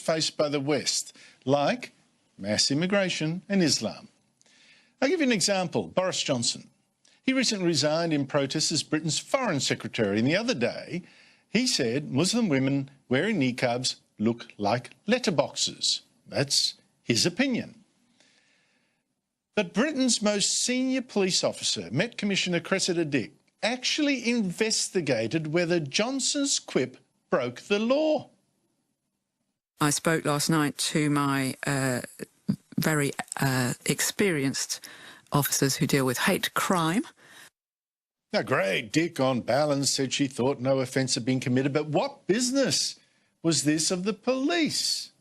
faced by the West, like mass immigration and Islam. I'll give you an example. Boris Johnson. He recently resigned in protest as Britain's Foreign Secretary, and the other day he said Muslim women wearing niqabs look like letterboxes. That's his opinion. But Britain's most senior police officer, Met Commissioner Cressida Dick, actually investigated whether Johnson's quip broke the law. I spoke last night to my very experienced officers who deal with hate crime. Now, great, Dick, on balance, said she thought no offence had been committed, but what business was this of the police?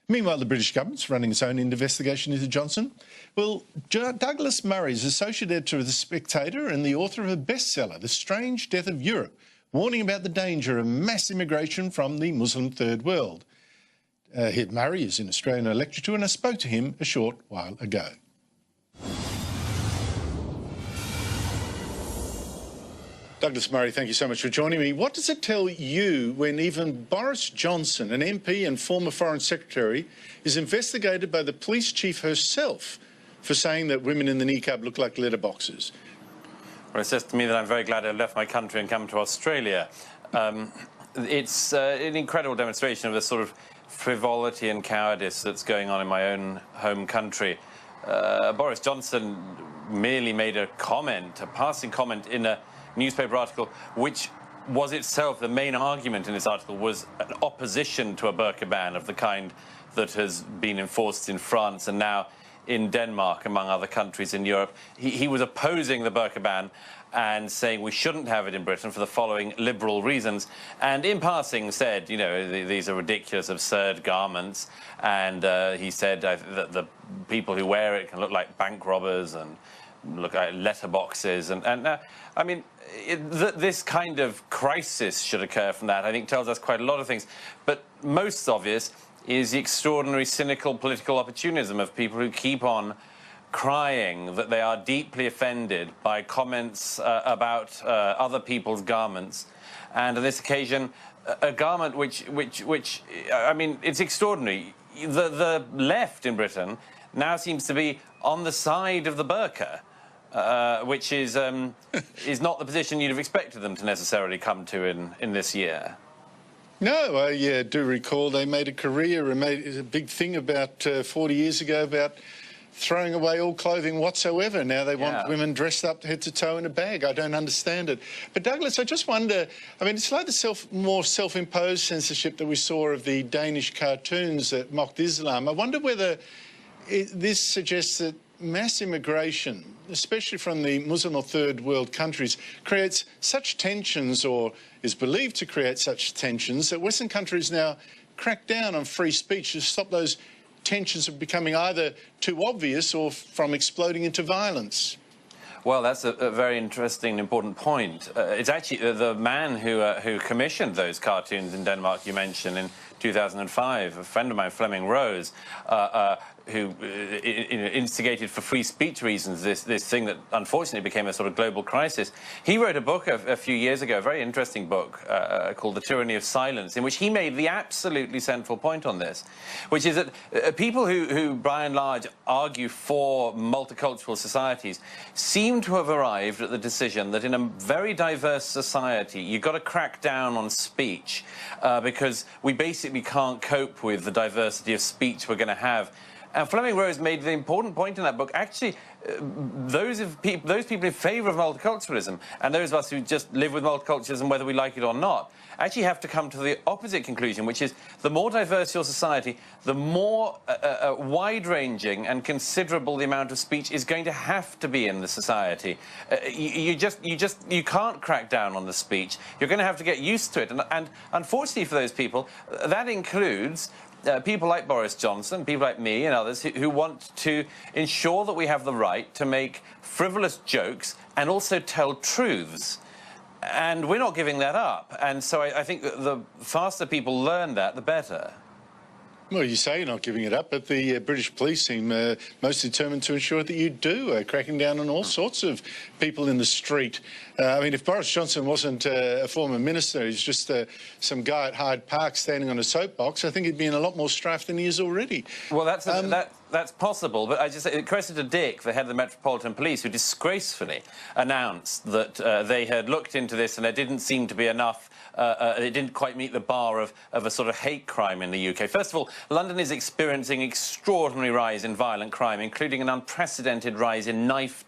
Meanwhile, the British government's running its own investigation into Johnson. Well, Douglas Murray is associate editor of The Spectator and the author of a bestseller, The Strange Death of Europe, warning about the danger of mass immigration from the Muslim Third World. Murray is in Australia on a lecture tour, and I spoke to him a short while ago. Douglas Murray, thank you so much for joining me. What does it tell you when even Boris Johnson, an MP and former Foreign Secretary, is investigated by the police chief herself for saying that women in the niqab look like letterboxes? Well, it says to me that I'm very glad I left my country and come to Australia. It's an incredible demonstration of the sort of frivolity and cowardice that's going on in my own home country. Boris Johnson merely made a comment, a passing comment in a newspaper article, which was itself the main argument in this article, was an opposition to a burqa ban of the kind that has been enforced in France and now in Denmark, among other countries in Europe. He was opposing the burqa ban and saying we shouldn't have it in Britain for the following liberal reasons. And in passing said, you know, these are ridiculous, absurd garments. And he said that the people who wear it can look like bank robbers and look at letterboxes, and I mean, this kind of crisis should occur from that. I think tells us quite a lot of things, but most obvious is the extraordinary cynical political opportunism of people who keep on crying that they are deeply offended by comments about other people's garments, and on this occasion, a garment which I mean, it's extraordinary. The left in Britain now seems to be on the side of the burqa. Which is not the position you'd have expected them to necessarily come to in this year. No, I do recall they made a career and made a big thing about 40 years ago about throwing away all clothing whatsoever. Now they want women dressed up head to toe in a bag. I don't understand it. But Douglas, I just wonder, I mean, it's like the more self-imposed censorship that we saw of the Danish cartoons that mocked Islam. I wonder whether this suggests that mass immigration, especially from the Muslim or Third World countries, creates such tensions, or is believed to create such tensions, that Western countries now crack down on free speech to stop those tensions from becoming either too obvious or from exploding into violence. Well, that's a very interesting and important point. It's actually the man who commissioned those cartoons in Denmark you mentioned in 2005, a friend of mine, Flemming Rose, who instigated for free speech reasons this thing that unfortunately became a sort of global crisis. He wrote a book a few years ago, a very interesting book called The Tyranny of Silence, in which he made the absolutely central point on this, which is that people who by and large argue for multicultural societies seem to have arrived at the decision that in a very diverse society you've got to crack down on speech because we basically can't cope with the diversity of speech we're going to have. And Flemming Rose made the important point in that book, actually, those people in favour of multiculturalism and those of us who just live with multiculturalism, whether we like it or not, actually have to come to the opposite conclusion, which is the more diverse your society, the more wide-ranging and considerable the amount of speech is going to have to be in the society. You can't crack down on the speech. You're going to have to get used to it. And unfortunately for those people, that includes people like Boris Johnson, people like me and others who want to ensure that we have the right to make frivolous jokes and also tell truths. And we're not giving that up. And so I think that the faster people learn that, the better. Well, you say you're not giving it up, but the British police seem most determined to ensure that you do, cracking down on all sorts of people in the street. I mean, if Boris Johnson wasn't a former minister, he's just some guy at Hyde Park standing on a soapbox, I think he'd be in a lot more strife than he is already. Well, that's possible, but I just say, Cressida Dick, the head of the Metropolitan Police, who disgracefully announced that they had looked into this and there didn't seem to be enough. It didn't quite meet the bar of a sort of hate crime in the UK. First of all, London is experiencing extraordinary rise in violent crime, including an unprecedented rise in knife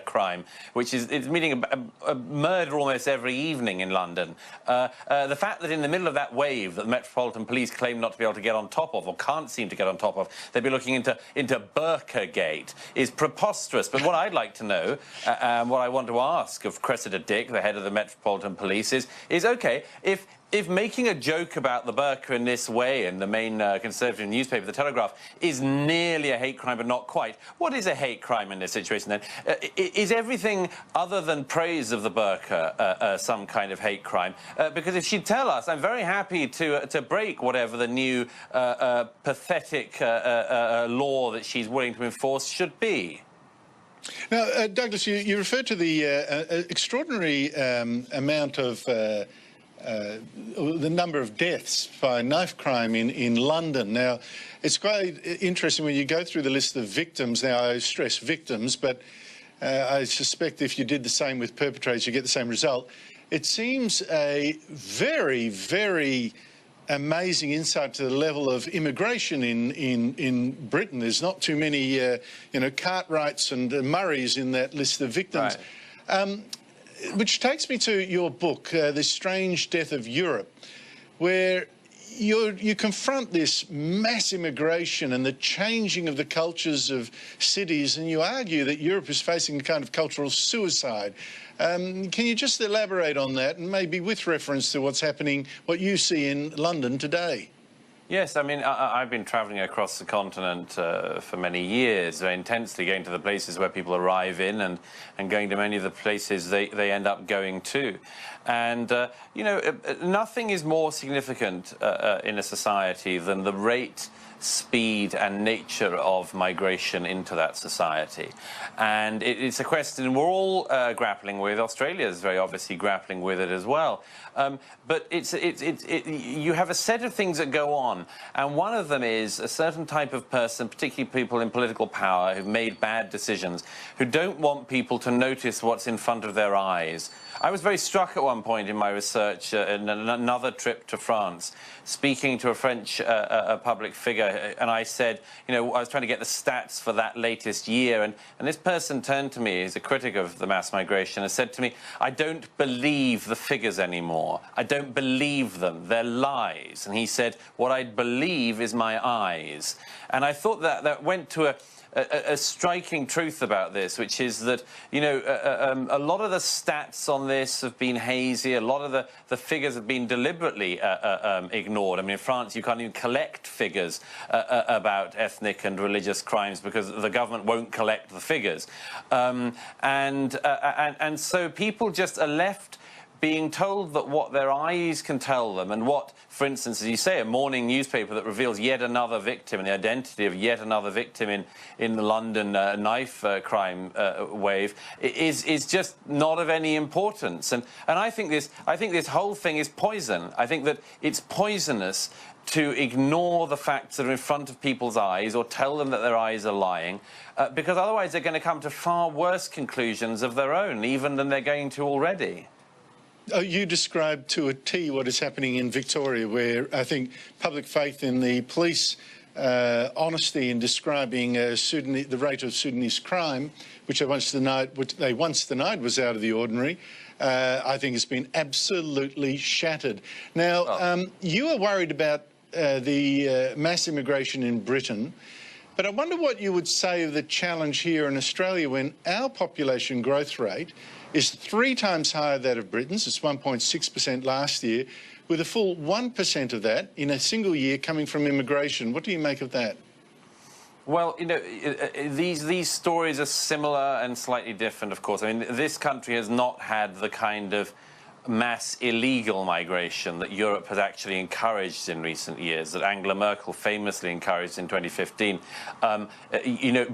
crime, which is meaning a murder almost every evening in London. The fact that in the middle of that wave that the Metropolitan Police claim not to be able to get on top of, or can't seem to get on top of, they'd be looking into Burka Gate, is preposterous. But what I'd like to know, what I want to ask of Cressida Dick, the head of the Metropolitan Police, is okay, if making a joke about the burqa in this way in the main Conservative newspaper, The Telegraph, is nearly a hate crime but not quite, what is a hate crime in this situation then? Is everything other than praise of the burqa some kind of hate crime? Because if she'd tell us, I'm very happy to break whatever the new pathetic law that she's willing to enforce should be. Now, Douglas, you referred to the extraordinary amount of the number of deaths by knife crime in London. Now, it's quite interesting when you go through the list of victims. Now, I stress victims, but I suspect if you did the same with perpetrators, you get the same result. It seems a very, very amazing insight to the level of immigration in Britain. There's not too many, Cartwrights and Murrays in that list of victims. Right. Which takes me to your book, The Strange Death of Europe, where you confront this mass immigration and the changing of the cultures of cities, and you argue that Europe is facing a kind of cultural suicide. Can you just elaborate on that, and maybe with reference to what's happening, what you see in London today? Yes, I mean, I've been travelling across the continent for many years, very intensely, going to the places where people arrive in and going to many of the places they end up going to. And, nothing is more significant in a society than the rate, speed and nature of migration into that society. And it's a question we're all grappling with. Australia is very obviously grappling with it as well. But you have a set of things that go on, and one of them is a certain type of person, particularly people in political power who've made bad decisions, who don't want people to notice what's in front of their eyes. I was very struck at one point in my research, in another trip to France, speaking to a French public figure, and I said, I was trying to get the stats for that latest year, and this person turned to me, he's a critic of the mass migration, and said to me, I don't believe the figures anymore. I don't believe them. They're lies. And he said, what I believe is my eyes. And I thought that went to a striking truth about this, which is that, a lot of the stats on this have been hazy. A lot of the figures have been deliberately ignored. I mean, in France, you can't even collect figures about ethnic and religious crimes because the government won't collect the figures. And so people just are left being told that what their eyes can tell them, and what, for instance, as you say, a morning newspaper that reveals yet another victim and the identity of yet another victim in the London knife crime wave is just not of any importance. And I think this whole thing is poison. I think that it's poisonous to ignore the facts that are in front of people's eyes or tell them that their eyes are lying, because otherwise they're going to come to far worse conclusions of their own, even than they're going to already. You described to a T what is happening in Victoria, where I think public faith in the police honesty in describing the rate of Sudanese crime, which they once denied was out of the ordinary, I think has been absolutely shattered. Now, you are worried about the mass immigration in Britain, but I wonder what you would say of the challenge here in Australia when our population growth rate is 3 times higher than that of Britain's. It's 1.6% last year, with a full 1% of that in a single year coming from immigration. What do you make of that? Well, these stories are similar and slightly different, of course. I mean, this country has not had the kind of mass illegal migration that Europe has actually encouraged in recent years, that Angela Merkel famously encouraged in 2015. You know,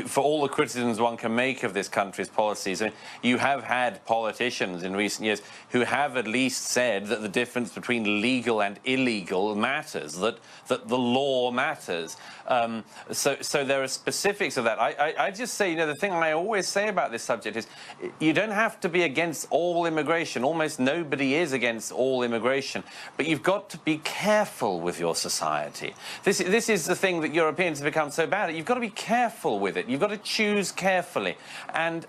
for all the criticisms one can make of this country's policies, I mean, you have had politicians in recent years who have at least said that the difference between legal and illegal matters, that the law matters. So there are specifics of that. I just say, you know, the thing I always say about this subject is you don't have to be against all immigration. Almost nobody is against all immigration, but you've got to be careful with your society. This is the thing that Europeans have become so bad at. You've got to be careful with it. You've got to choose carefully, and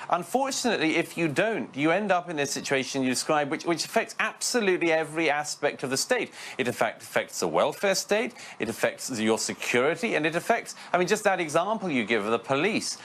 unfortunately, if you don't, you end up in this situation you describe, which affects absolutely every aspect of the state. It affects the welfare state. It affects your security, and it affects, I mean, just that example you give of the police.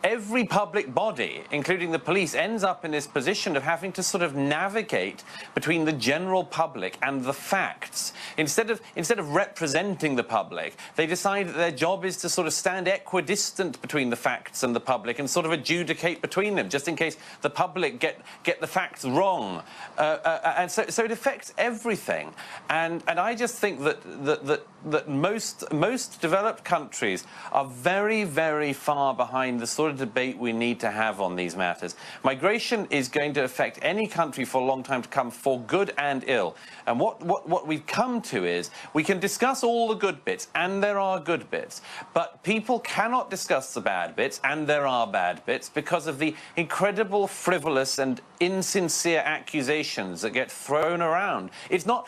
Every public body, including the police, ends up in this position of having to sort of navigate between the general public and the facts. Instead of representing the public, they decide that their job is to sort of stand equidistant between the facts and the public and sort of adjudicate between them, just in case the public get the facts wrong. And so it affects everything. And I just think that most developed countries are very, very far behind the sort of debate we need to have on these matters. Migration is going to affect any country for a long time to come, for good and ill. And what we've come to is we can discuss all the good bits, and there are good bits, but people cannot discuss the bad bits, and there are bad bits, because of the incredible frivolous and insincere accusations that get thrown around. It's not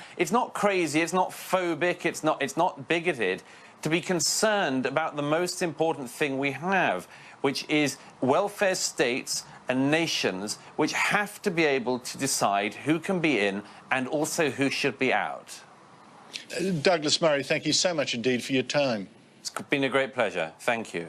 crazy, it's not phobic, it's not bigoted to be concerned about the most important thing we have, which is welfare states and nations which have to be able to decide who can be in and also who should be out. Douglas Murray, thank you so much indeed for your time. It's been a great pleasure. Thank you.